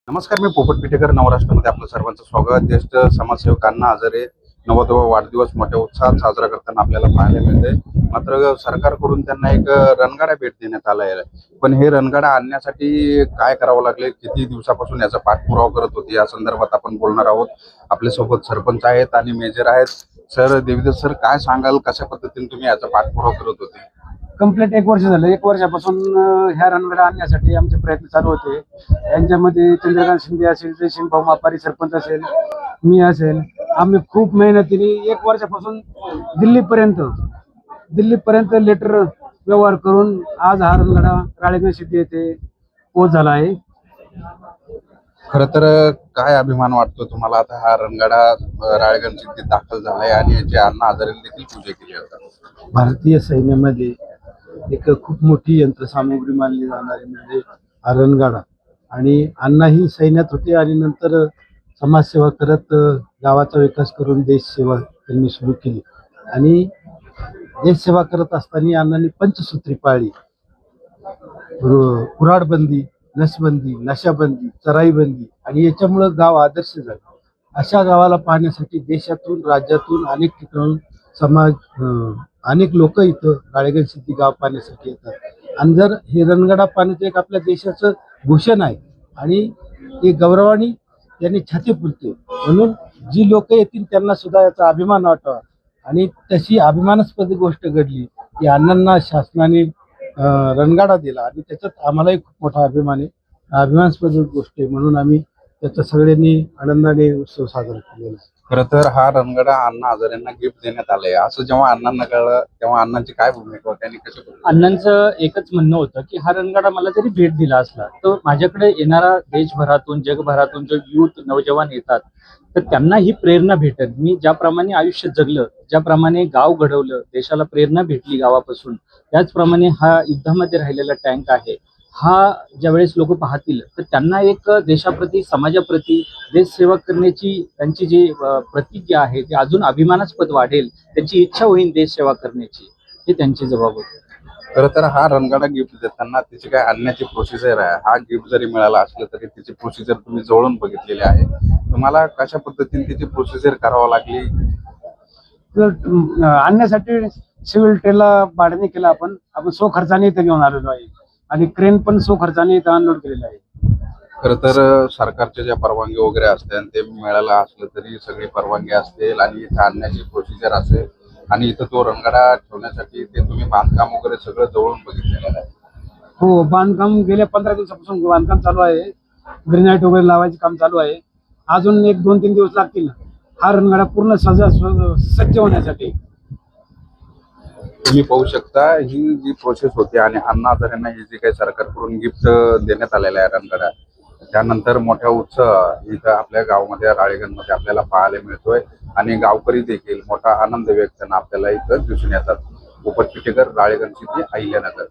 नमस्कार, मी पोपट पिटेकर. नवराष्ट्रामध्ये आपलं सर्वांचं स्वागत. ज्येष्ठ समाजसेवक अण्णा हजारे 90वा वाढदिवस मोठ्या उत्साहात साजरा करताना आपल्याला पाहायला मिळते. मात्र सरकारकडून त्यांना एक रणगाडा भेट देण्यात आला आहे. पण हे रणगाडा आणण्यासाठी काय करावं लागले, किती दिवसापासून याचा पाठपुरावा करत होते, या संदर्भात आपण बोलणार आहोत. आपल्यासोबत सरपंच आहेत आणि मेजर आहेत. सर, देवीदास सर, काय सांगाल, कशा पद्धतीने तुम्ही याचा पाठपुरावा करत होते? कंप्लीट 1 वर्ष झालं. 1 वर्षापासून ह्या रणगाडा आणण्यासाठी आमचे प्रयत्न चालू होते. यांच्यामध्ये चंद्रकांत शिंदे असेल, जयसिंग भाऊ मापारी सरपंच असेल, मी असेल, आम्ही खूप मेहनतीने 1 वर्षापासून दिल्लीपर्यंत लेटर व्यवहार करून आज हा रणगाडा राळेगण सिद्धी येथे पोच झाला आहे. खरं तर काय अभिमान वाटतो तुम्हाला? आता हा रणगाडा राळेगण सिद्धीत दाखल झालाय आणि याची अण्णा हजारेंनी देखील पूजा केली होती. भारतीय सैन्यामध्ये एक खूप मोठी यंत्रसामुग्री मानली जाणारी म्हणजे हा रणगाडा. आणि अण्णाही सैन्यात होते आणि नंतर समाजसेवा करत गावाचा विकास करून देशसेवा त्यांनी सुरू केली. आणि देशसेवा करत असताना अण्णांनी पंचसूत्री पाळली. कुऱ्हाडबंदी, नसबंदी, नशाबंदी, चराईबंदी, आणि याच्यामुळं गाव आदर्श झालं. अशा गावाला पाहण्यासाठी देशातून, राज्यातून, अनेक ठिकाणून अनेक लोक इथं राळेगण सिद्धी गाव पाहण्यासाठी येतात. आणि जर हे रणगाडा पाहण्याचं एक आपल्या देशाचं भूषण आहे आणि ते गौरवाने त्यांनी छाती फुलते. म्हणून जी लोक येतील त्यांना सुद्धा याचा अभिमान वाटावा. आणि तशी अभिमानास्पद गोष्ट घडली की अण्णांना शासनाने रणगाडा दिला आणि त्याच्यात आम्हालाही खूप मोठा अभिमान आहे. अभिमानास्पद गोष्ट आहे, म्हणून आम्ही त्याचा सगळ्यांनी आनंदाने उत्सव साजरा केलेला आहे. खरं तर हा रणगाडा अण्णा हजारेंना गिफ्ट देण्यात आलंय, असं जेव्हा अण्णांना कळलं तेव्हा अण्णांची काय भूमिका होती आणि कशी? अण्णांचं एकच म्हणणं होतं की हा रणगाडा मला जरी भेट दिला असला तर माझ्याकडे येणारा देशभरातून, जगभरातून जो युथ नौजवान येतात तर त्यांना ही प्रेरणा भेटेल. मी ज्याप्रमाणे आयुष्य जगलं, ज्याप्रमाणे गाव घडवलं, देशाला प्रेरणा भेटली गावापासून, त्याचप्रमाणे हा युद्धामध्ये राहिलेला टँक आहे. हा ज्यावेळेस लोक पाहतील तर त्यांना एक देशाप्रती, समाजाप्रती देशसेवा करण्याची त्यांची जी प्रतिज्ञा आहे ती अजून अभिमानास्पद वाढेल. त्यांची इच्छा होईल देशसेवा करण्याची. हे त्यांची जबाब होते. खरं तर हा रणगाडा गिफ्ट देताना त्याची काय आणण्याची प्रोसिजर आहे? हा गिफ्ट जरी मिळाला असलं तरी त्याची प्रोसिजर तुम्ही जवळून बघितलेली आहे. तुम्हाला कशा पद्धतीने त्याची प्रोसिजर करावं लागली? तर आणण्यासाठी सिव्हिल ट्रेनला भाड्याने केलं. आपण सो खर्चाने इथे घेऊन आलेलो आहे आणि क्रेन पण सो खर्चाने इथं अनलोड केलेलं आहे. खरं तर सरकारच्या ज्या परवानगी वगैरे असते ते मिळालं असलं तरी सगळी परवानगी असतील आणि इथं आणण्याची प्रोसिजर असेल आणि इथं तो रणगाडा ठेवण्यासाठी ते तुम्ही बांधकाम वगैरे सगळं जवळून बघितलेलं आहे. हो, बांधकाम गेल्या 15 दिवसापासून बांधकाम चालू आहे. ग्रेनाईट वगैरे लावायचे काम चालू आहे. अजून 1-2-3 दिवस लागतील हा रणगाडा पूर्ण सज्ज होण्यासाठी. तुम्ही पाहू शकता ही जी प्रोसेस होती आणि अण्णा हजारेंना ही जी काही सरकारकडून गिफ्ट देण्यात आलेलं आहे रणगाडा, त्यानंतर मोठा उत्साह इथं आपल्या गावामध्ये, राळेगणमध्ये आपल्याला पाहायला मिळतोय आणि गावकरी देखील मोठा आनंद व्यक्त आपल्याला इथं दिसून येतात. पोपट पिटेकर, राळेगण सिद्धी, अहिल्यानगर.